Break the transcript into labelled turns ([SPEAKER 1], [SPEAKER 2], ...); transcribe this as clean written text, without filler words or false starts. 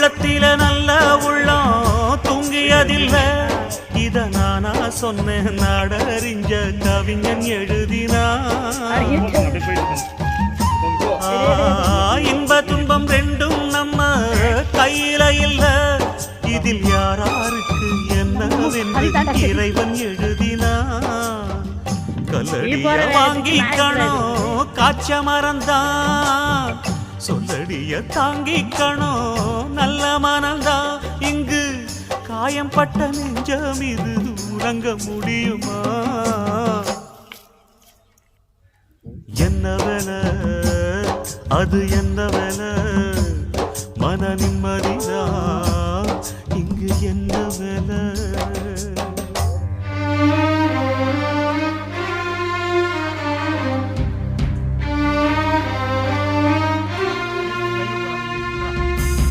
[SPEAKER 1] உள்ளத்தில நல்ல உள்ளம் தூங்கியதில்ல. இத நானா சொன்னேன், நாடறிஞ்ச கவிஞன் எழுதினா. இன்ப துன்பம் ரெண்டும் நம்ம கையில இல்ல, இதில் யாராருக்கு என்னவென்று இறைவன் எழுதினா. கல்லடிய வாங்கிக்கணும் காய்ச்ச மறந்தான், சொல்லடிய தாங்கிக்கணும் நல்ல மனந்தான். இங்கு காயம் பட்ட நெஞ்சம் இது உறங்க முடியுமா? என்ன வேலை அது என்ன வேலை, மன நிம்மதிதான் இங்கு என்ன வேலை.